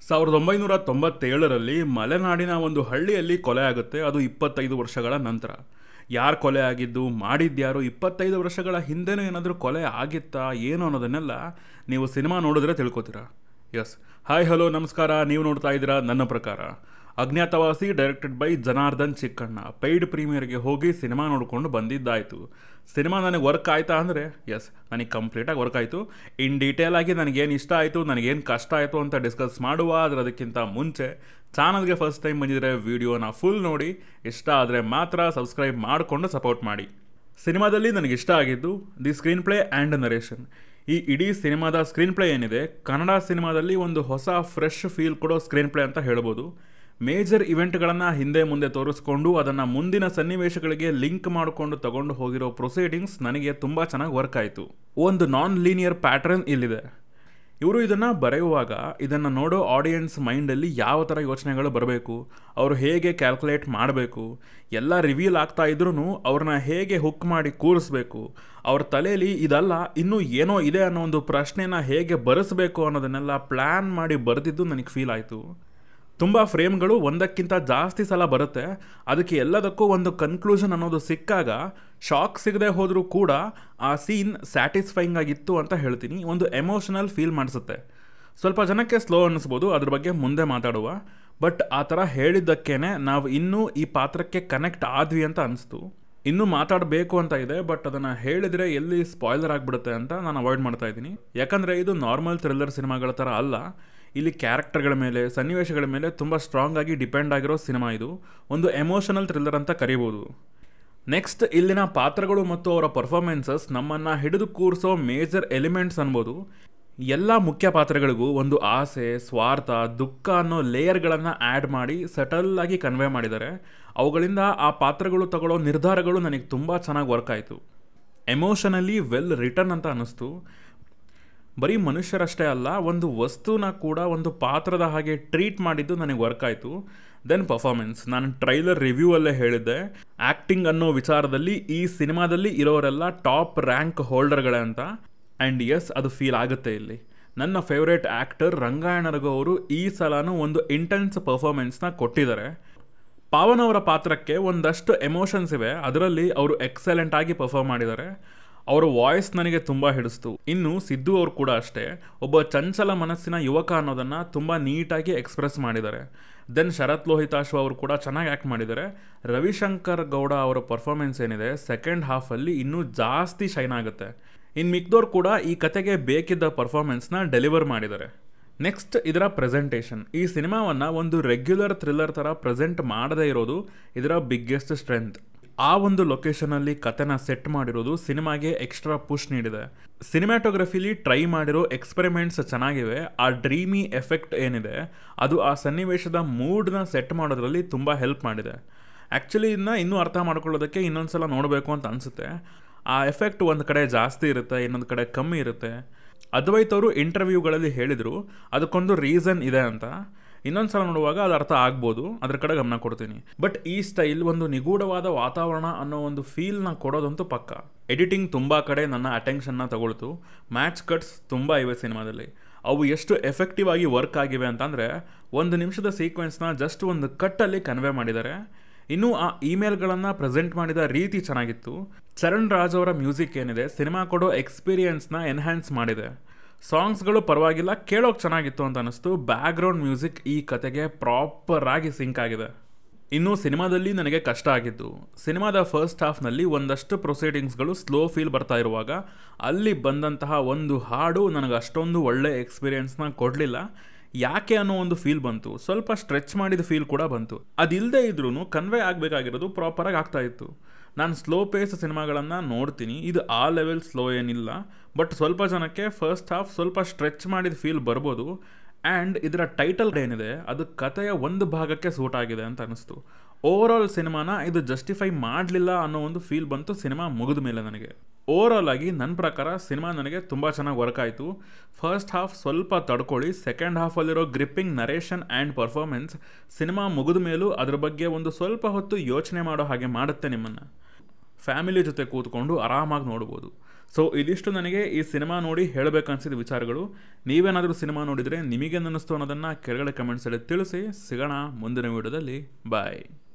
1997ರಲ್ಲಿ ಮಲೆನಾಡಿನ ಒಂದು ಹಳ್ಳಿಯಲ್ಲಿ ಕೊಲೆ ಆಗುತ್ತೆ. ಅದು 25 ವರ್ಷಗಳ ನಂತರ. ಯಾರು ಕೊಲೆ ಆಗಿದ್ದು, ಮಾಡಿದ್ಯಾರು, 25 ವರ್ಷಗಳ ಹಿಂದೆನೂ ಏನಾದರೂ ಕೊಲೆ ಆಗಿತ್ತಾ ಏನು ಅನ್ನೋದನ್ನೆಲ್ಲ ನೀವು ಸಿನಿಮಾ ನೋಡಿದ್ರೆ ತಿಳ್ಕೊತೀರಾ. ಎಸ್, ಹಾಯ್ ಹಲೋ ನಮಸ್ಕಾರ. ನೀವು ನೋಡ್ತಾ ಇದ್ದೀರಾ ನನ್ನ ಪ್ರಕಾರ. Agnyathavasi directed by Janardhan Chikkanna. Paid ಪ್ರೀಮಿಯರ್ಗೆ ಹೋಗಿ ಸಿನಿಮಾ ನೋಡಿಕೊಂಡು ಬಂದಿದ್ದಾಯಿತು. ಸಿನಿಮಾ ನನಗೆ ವರ್ಕ್ ಆಯಿತಾ ಅಂದರೆ ಎಸ್, ನನಗೆ ಕಂಪ್ಲೀಟಾಗಿ ವರ್ಕ್ ಆಯಿತು. ಇನ್ ಡೀಟೇಲ್ ಆಗಿ ನನಗೇನು ಇಷ್ಟ ಆಯಿತು, ನನಗೇನು ಕಷ್ಟ ಆಯಿತು ಅಂತ ಡಿಸ್ಕಸ್ ಮಾಡುವ. ಅದಕ್ಕಿಂತ ಮುಂಚೆ ಚಾನಲ್ಗೆ ಫಸ್ಟ್ ಟೈಮ್ ಬಂದಿದ್ದರೆ ವಿಡಿಯೋನ ಫುಲ್ ನೋಡಿ, ಇಷ್ಟ ಆದರೆ ಮಾತ್ರ ಸಬ್ಸ್ಕ್ರೈಬ್ ಮಾಡಿಕೊಂಡು ಸಪೋರ್ಟ್ ಮಾಡಿ. ಸಿನಿಮಾದಲ್ಲಿ ನನಗೆ ಇಷ್ಟ ಆಗಿದ್ದು the screen play and narration. ಈ ಇಡೀ ಸಿನಿಮಾದ ಸ್ಕ್ರೀನ್ ಪ್ಲೇ ಏನಿದೆ, ಕನ್ನಡ ಸಿನಿಮಾದಲ್ಲಿ ಒಂದು ಹೊಸ ಫ್ರೆಶ್ ಫೀಲ್ ಕೊಡೋ ಸ್ಕ್ರೀನ್ ಪ್ಲೇ ಅಂತ ಹೇಳ್ಬೋದು. ಮೇಜರ್ ಇವೆಂಟ್ಗಳನ್ನು ಹಿಂದೆ ಮುಂದೆ ತೋರಿಸ್ಕೊಂಡು ಅದನ್ನು ಮುಂದಿನ ಸನ್ನಿವೇಶಗಳಿಗೆ ಲಿಂಕ್ ಮಾಡಿಕೊಂಡು ತಗೊಂಡು ಹೋಗಿರೋ ಪ್ರೊಸೀಡಿಂಗ್ಸ್ ನನಗೆ ತುಂಬ ಚೆನ್ನಾಗಿ ವರ್ಕ್ ಆಯಿತು. ಒಂದು ನಾನ್ ಲೀನಿಯರ್ ಪ್ಯಾಟ್ರನ್ ಇಲ್ಲಿದೆ. ಇವರು ಇದನ್ನು ಬರೆಯುವಾಗ ಇದನ್ನು ನೋಡೋ ಆಡಿಯನ್ಸ್ ಮೈಂಡಲ್ಲಿ ಯಾವ ಥರ ಯೋಚನೆಗಳು ಬರಬೇಕು, ಅವರು ಹೇಗೆ ಕ್ಯಾಲ್ಕುಲೇಟ್ ಮಾಡಬೇಕು, ಎಲ್ಲ ರಿವೀಲ್ ಆಗ್ತಾ ಇದ್ರೂ ಅವ್ರನ್ನ ಹೇಗೆ ಹುಕ್ ಮಾಡಿ ಕೂರಿಸ್ಬೇಕು, ಅವ್ರ ತಲೆಯಲ್ಲಿ ಇದಲ್ಲ ಇನ್ನೂ ಏನೋ ಇದೆ ಅನ್ನೋ ಒಂದು ಪ್ರಶ್ನೆನ ಹೇಗೆ ಬರೆಸಬೇಕು ಅನ್ನೋದನ್ನೆಲ್ಲ ಪ್ಲ್ಯಾನ್ ಮಾಡಿ ಬರೆದಿದ್ದು ನನಗೆ ಫೀಲ್ ಆಯಿತು. ತುಂಬ ಫ್ರೇಮ್ಗಳು ಒಂದಕ್ಕಿಂತ ಜಾಸ್ತಿ ಸಲ ಬರುತ್ತೆ. ಅದಕ್ಕೆ ಎಲ್ಲದಕ್ಕೂ ಒಂದು ಕನ್ಕ್ಲೂಷನ್ ಅನ್ನೋದು ಸಿಕ್ಕಾಗ ಶಾಕ್ ಸಿಗದೆ ಹೋದರೂ ಕೂಡ ಆ ಸೀನ್ ಸ್ಯಾಟಿಸ್ಫೈಯಿಂಗ್ ಆಗಿತ್ತು ಅಂತ ಹೇಳ್ತೀನಿ. ಒಂದು ಎಮೋಷನಲ್ ಫೀಲ್ ಮಾಡಿಸುತ್ತೆ. ಸ್ವಲ್ಪ ಜನಕ್ಕೆ ಸ್ಲೋ ಅನ್ನಿಸ್ಬೋದು, ಅದ್ರ ಬಗ್ಗೆ ಮುಂದೆ ಮಾತಾಡುವ. ಬಟ್ ಆ ಥರ ಹೇಳಿದ್ದಕ್ಕೇ ನಾವು ಇನ್ನೂ ಈ ಪಾತ್ರಕ್ಕೆ ಕನೆಕ್ಟ್ ಆದ್ವಿ ಅಂತ ಅನಿಸ್ತು. ಇನ್ನೂ ಮಾತಾಡಬೇಕು ಅಂತ ಇದೆ, ಬಟ್ ಅದನ್ನು ಹೇಳಿದರೆ ಎಲ್ಲಿ ಸ್ಪಾಯ್ಲರ್ ಆಗಿಬಿಡುತ್ತೆ ಅಂತ ನಾನು ಅವಾಯ್ಡ್ ಮಾಡ್ತಾ ಇದ್ದೀನಿ. ಯಾಕಂದರೆ ಇದು ನಾರ್ಮಲ್ ಥ್ರಿಲ್ಲರ್ ಸಿನಿಮಾಗಳ ಥರ ಅಲ್ಲ. ಇಲ್ಲಿ ಕ್ಯಾರೆಕ್ಟರ್ಗಳ ಮೇಲೆ, ಸನ್ನಿವೇಶಗಳ ಮೇಲೆ ತುಂಬ ಸ್ಟ್ರಾಂಗ್ ಆಗಿ ಡಿಪೆಂಡ್ ಆಗಿರೋ ಸಿನಿಮಾ ಇದು. ಒಂದು ಎಮೋಷನಲ್ ಥ್ರಿಲ್ಲರ್ ಅಂತ ಕರಿಬೋದು. ನೆಕ್ಸ್ಟ್, ಇಲ್ಲಿನ ಪಾತ್ರಗಳು ಮತ್ತು ಅವರ ಪರ್ಫಾರ್ಮೆನ್ಸಸ್ ನಮ್ಮನ್ನು ಹಿಡಿದು ಕೂರಿಸೋ ಮೇಜರ್ ಎಲಿಮೆಂಟ್ಸ್ ಅನ್ಬೋದು. ಎಲ್ಲ ಮುಖ್ಯ ಪಾತ್ರಗಳಿಗೂ ಒಂದು ಆಸೆ, ಸ್ವಾರ್ಥ, ದುಃಖ ಅನ್ನೋ ಲೇಯರ್ಗಳನ್ನು ಆ್ಯಡ್ ಮಾಡಿ ಸಟಲ್ಲಾಗಿ ಕನ್ವೆ ಮಾಡಿದ್ದಾರೆ. ಅವುಗಳಿಂದ ಆ ಪಾತ್ರಗಳು ತಗೊಳ್ಳೋ ನಿರ್ಧಾರಗಳು ನನಗೆ ತುಂಬ ಚೆನ್ನಾಗಿ ವರ್ಕ್ ಆಯಿತು. ಎಮೋಷನಲಿ ವೆಲ್ ರಿಟರ್ನ್ ಅಂತ ಅನ್ನಿಸ್ತು. ಬರೀ ಮನುಷ್ಯರಷ್ಟೇ ಅಲ್ಲ, ಒಂದು ವಸ್ತುನ ಕೂಡ ಒಂದು ಪಾತ್ರದ ಹಾಗೆ ಟ್ರೀಟ್ ಮಾಡಿದ್ದು ನನಗೆ ವರ್ಕ್ ಆಯಿತು. Then performance. ನಾನು ಟ್ರೈಲರ್ ರಿವ್ಯೂವಲ್ಲೇ ಹೇಳಿದ್ದೆ, ಆ್ಯಕ್ಟಿಂಗ್ ಅನ್ನೋ ವಿಚಾರದಲ್ಲಿ ಈ ಸಿನಿಮಾದಲ್ಲಿ ಇರೋರೆಲ್ಲ ಟಾಪ್ ರ್ಯಾಂಕ್ ಹೋಲ್ಡರ್ಗಳೇ ಅಂತ. ಆ್ಯಂಡ್ ಎಸ್, ಅದು ಫೀಲ್ ಆಗುತ್ತೆ ಇಲ್ಲಿ. ನನ್ನ ಫೇವ್ರೇಟ್ ಆ್ಯಕ್ಟರ್ ರಂಗಾಯಣರಘು ಅವರು ಈ ಸಲನೂ ಒಂದು ಇಂಟೆನ್ಸ್ ಪರ್ಫಾರ್ಮೆನ್ಸ್ನ ಕೊಟ್ಟಿದ್ದಾರೆ. ಪಾವನ್ ಅವರ ಪಾತ್ರಕ್ಕೆ ಒಂದಷ್ಟು ಎಮೋಷನ್ಸ್ ಇವೆ, ಅದರಲ್ಲಿ ಅವರು ಎಕ್ಸಲೆಂಟ್ ಆಗಿ ಪರ್ಫಾರ್ಮ್ ಮಾಡಿದ್ದಾರೆ. ಅವರ ವಾಯ್ಸ್ ನನಗೆ ತುಂಬ ಹಿಡಿಸ್ತು. ಇನ್ನು ಸಿದ್ದು ಅವರು ಕೂಡ ಅಷ್ಟೇ, ಒಬ್ಬ ಚಂಚಲ ಮನಸ್ಸಿನ ಯುವಕ ಅನ್ನೋದನ್ನು ತುಂಬ ನೀಟಾಗಿ ಎಕ್ಸ್ಪ್ರೆಸ್ ಮಾಡಿದ್ದಾರೆ. ದೆನ್ ಶರತ್ ಲೋಹಿತಾಶ್ವ ಅವರು ಕೂಡ ಚೆನ್ನಾಗಿ ಆ್ಯಕ್ಟ್ ಮಾಡಿದ್ದಾರೆ. ರವಿಶಂಕರ್ ಗೌಡ ಅವರ ಪರ್ಫಾರ್ಮೆನ್ಸ್ ಏನಿದೆ ಸೆಕೆಂಡ್ ಹಾಫಲ್ಲಿ ಇನ್ನೂ ಜಾಸ್ತಿ ಶೈನ್ ಆಗುತ್ತೆ. ಇನ್ನು ಮಿಕ್ದವ್ರು ಕೂಡ ಈ ಕತೆಗೆ ಬೇಕಿದ್ದ ಪರ್ಫಾರ್ಮೆನ್ಸ್ನ ಡೆಲಿವರ್ ಮಾಡಿದ್ದಾರೆ. ನೆಕ್ಸ್ಟ್, ಇದರ ಪ್ರೆಸೆಂಟೇಷನ್. ಈ ಸಿನಿಮಾವನ್ನು ಒಂದು ರೆಗ್ಯುಲರ್ ಥ್ರಿಲ್ಲರ್ ಥರ ಪ್ರೆಸೆಂಟ್ ಮಾಡದೇ ಇರೋದು ಇದರ ಬಿಗ್ಗೆಸ್ಟ್ ಸ್ಟ್ರೆಂತ್. ಆ ಒಂದು ಲೊಕೇಶನಲ್ಲಿ ಕತೆನ ಸೆಟ್ ಮಾಡಿರೋದು ಸಿನಿಮಾಗೆ ಎಕ್ಸ್ಟ್ರಾ ಪುಷ್ ನೀಡಿದೆ. ಸಿನಿಮ್ಯಾಟೋಗ್ರಫಿಲಿ ಟ್ರೈ ಮಾಡಿರೋ ಎಕ್ಸ್ಪೆರಿಮೆಂಟ್ಸ್ ಚೆನ್ನಾಗಿವೆ. ಆ ಡ್ರೀಮಿ ಎಫೆಕ್ಟ್ ಏನಿದೆ ಅದು ಆ ಸನ್ನಿವೇಶದ ಮೂಡ್ನ ಸೆಟ್ ಮಾಡೋದ್ರಲ್ಲಿ ತುಂಬ ಹೆಲ್ಪ್ ಮಾಡಿದೆ. ಆ್ಯಕ್ಚುಲಿ ಇದನ್ನ ಇನ್ನೂ ಅರ್ಥ ಮಾಡ್ಕೊಳ್ಳೋದಕ್ಕೆ ಇನ್ನೊಂದು ಸಲ ನೋಡಬೇಕು ಅಂತ ಅನಿಸುತ್ತೆ. ಆ ಎಫೆಕ್ಟ್ ಒಂದು ಕಡೆ ಜಾಸ್ತಿ ಇರುತ್ತೆ, ಇನ್ನೊಂದು ಕಡೆ ಕಮ್ಮಿ ಇರುತ್ತೆ. ಅದ್ವೈತ್ ಅವರು ಇಂಟರ್ವ್ಯೂಗಳಲ್ಲಿ ಹೇಳಿದರು ಅದಕ್ಕೊಂದು ರೀಸನ್ ಇದೆ ಅಂತ. ಇನ್ನೊಂದು ಸಲ ನೋಡುವಾಗ ಅದು ಅರ್ಥ ಆಗ್ಬೋದು, ಅದ್ರ ಕಡೆ ಗಮನ ಕೊಡ್ತೀನಿ. ಬಟ್ ಈ ಸ್ಟೈಲ್ ಒಂದು ನಿಗೂಢವಾದ ವಾತಾವರಣ ಅನ್ನೋ ಒಂದು ಫೀಲ್ನ ಕೊಡೋದಂತೂ ಪಕ್ಕ. ಎಡಿಟಿಂಗ್ ತುಂಬ ಕಡೆ ನನ್ನ ಅಟೆನ್ಷನ್ನ ತಗೊಳ್ತು. ಮ್ಯಾಚ್ ಕಟ್ಸ್ ತುಂಬ ಇವೆ ಸಿನಿಮಾದಲ್ಲಿ. ಅವು ಎಷ್ಟು ಎಫೆಕ್ಟಿವ್ ಆಗಿ ವರ್ಕ್ ಆಗಿವೆ ಅಂತಂದರೆ 1 ನಿಮಿಷದ ಸೀಕ್ವೆನ್ಸ್ನ ಜಸ್ಟ್ ಒಂದು ಕಟ್ಟಲ್ಲಿ ಕನ್ವೆ ಮಾಡಿದ್ದಾರೆ. ಇನ್ನೂ ಆ ಇಮೇಲ್ಗಳನ್ನು ಪ್ರೆಸೆಂಟ್ ಮಾಡಿದ ರೀತಿ ಚೆನ್ನಾಗಿತ್ತು. ಚರಣ್ ರಾಜ್ ಅವರ ಮ್ಯೂಸಿಕ್ ಏನಿದೆ ಸಿನಿಮಾ ಕೊಡೋ ಎಕ್ಸ್ಪೀರಿಯನ್ಸ್ನ ಎನ್ಹ್ಯಾನ್ಸ್ ಮಾಡಿದೆ. ಸಾಂಗ್ಸ್ಗಳು ಪರವಾಗಿಲ್ಲ, ಕೇಳೋಕೆ ಚೆನ್ನಾಗಿತ್ತು ಅಂತ ಅನ್ನಿಸ್ತು. ಬ್ಯಾಕ್ಗ್ರೌಂಡ್ ಮ್ಯೂಸಿಕ್ ಈ ಕತೆಗೆ ಪ್ರಾಪರ್ ಆಗಿ ಸಿಂಕ್ ಆಗಿದೆ. ಇನ್ನು ಸಿನಿಮಾದಲ್ಲಿ ನನಗೆ ಕಷ್ಟ ಆಗಿದ್ದು, ಸಿನಿಮಾದ ಫಸ್ಟ್ ಹಾಫ್ನಲ್ಲಿ ಒಂದಷ್ಟು ಪ್ರೊಸೀಡಿಂಗ್ಸ್ಗಳು ಸ್ಲೋ ಫೀಲ್ ಬರ್ತಾ ಇರುವಾಗ ಅಲ್ಲಿ ಬಂದಂತಹ ಒಂದು ಹಾಡು ನನಗೆ ಅಷ್ಟೊಂದು ಒಳ್ಳೆ ಎಕ್ಸ್ಪೀರಿಯನ್ಸ್ನ ಕೊಡಲಿಲ್ಲ. ಯಾಕೆ ಅನ್ನೋ ಒಂದು ಫೀಲ್ ಬಂತು. ಸ್ವಲ್ಪ ಸ್ಟ್ರೆಚ್ ಮಾಡಿದ ಫೀಲ್ ಕೂಡ ಬಂತು. ಅದಿಲ್ಲದೆ ಇದ್ರೂ ಕನ್ವೆ ಆಗಬೇಕಾಗಿರೋದು ಪ್ರಾಪರಾಗಿ ಆಗ್ತಾ ಇತ್ತು. ನಾನು ಸ್ಲೋ ಪೇಸ್ ಸಿನಿಮಾಗಳನ್ನು ನೋಡ್ತೀನಿ, ಇದು ಆ ಲೆವೆಲ್ ಸ್ಲೋ ಏನಿಲ್ಲ. ಬಟ್ ಸ್ವಲ್ಪ ಜನಕ್ಕೆ ಫಸ್ಟ್ ಹಾಫ್ ಸ್ವಲ್ಪ ಸ್ಟ್ರೆಚ್ ಮಾಡಿದ ಫೀಲ್ ಬರ್ಬೋದು. ಆ್ಯಂಡ್ ಇದರ ಟೈಟಲ್ ಏನಿದೆ ಅದು ಕತೆಯ ಒಂದು ಭಾಗಕ್ಕೆ ಸೂಟ್ ಆಗಿದೆ ಅಂತ ಅನ್ನಿಸ್ತು. ಓವರಾಲ್ ಸಿನಿಮಾನ ಇದು ಜಸ್ಟಿಫೈ ಮಾಡಲಿಲ್ಲ ಅನ್ನೋ ಒಂದು ಫೀಲ್ ಬಂತು ಸಿನಿಮಾ ಮುಗಿದ ಮೇಲೆ ನನಗೆ. ಓವರಾಲ್ ಆಗಿ ನನ್ನ ಪ್ರಕಾರ ಸಿನಿಮಾ ನನಗೆ ತುಂಬ ಚೆನ್ನಾಗಿ ವರ್ಕ್ ಆಯಿತು. ಫಸ್ಟ್ ಹಾಫ್ ಸ್ವಲ್ಪ ತಡ್ಕೊಳ್ಳಿ, ಸೆಕೆಂಡ್ ಹಾಫಲ್ಲಿರೋ gripping narration and performance cinema ಮುಗಿದ ಮೇಲೂ ಅದ್ರ ಬಗ್ಗೆ ಒಂದು ಸ್ವಲ್ಪ ಹೊತ್ತು ಯೋಚನೆ ಮಾಡೋ ಹಾಗೆ ಮಾಡುತ್ತೆ ನಿಮ್ಮನ್ನು. ಫ್ಯಾಮಿಲಿ ಜೊತೆ ಕೂತ್ಕೊಂಡು ಆರಾಮಾಗಿ ನೋಡ್ಬೋದು. ಸೊ ಇದಿಷ್ಟು ನನಗೆ ಈ ಸಿನಿಮಾ ನೋಡಿ ಹೇಳಬೇಕನ್ಸಿದ ವಿಚಾರಗಳು. ನೀವೇನಾದರೂ ಸಿನಿಮಾ ನೋಡಿದರೆ ನಿಮಗೇನು ಅನ್ನಿಸ್ತು ಅನ್ನೋದನ್ನು ಕೆಳಗಡೆ ಕಮೆಂಟ್ಸಲ್ಲಿ ತಿಳಿಸಿ. ಸಿಗೋಣ ಮುಂದಿನ ವೀಡಿಯೋದಲ್ಲಿ. ಬಾಯ್.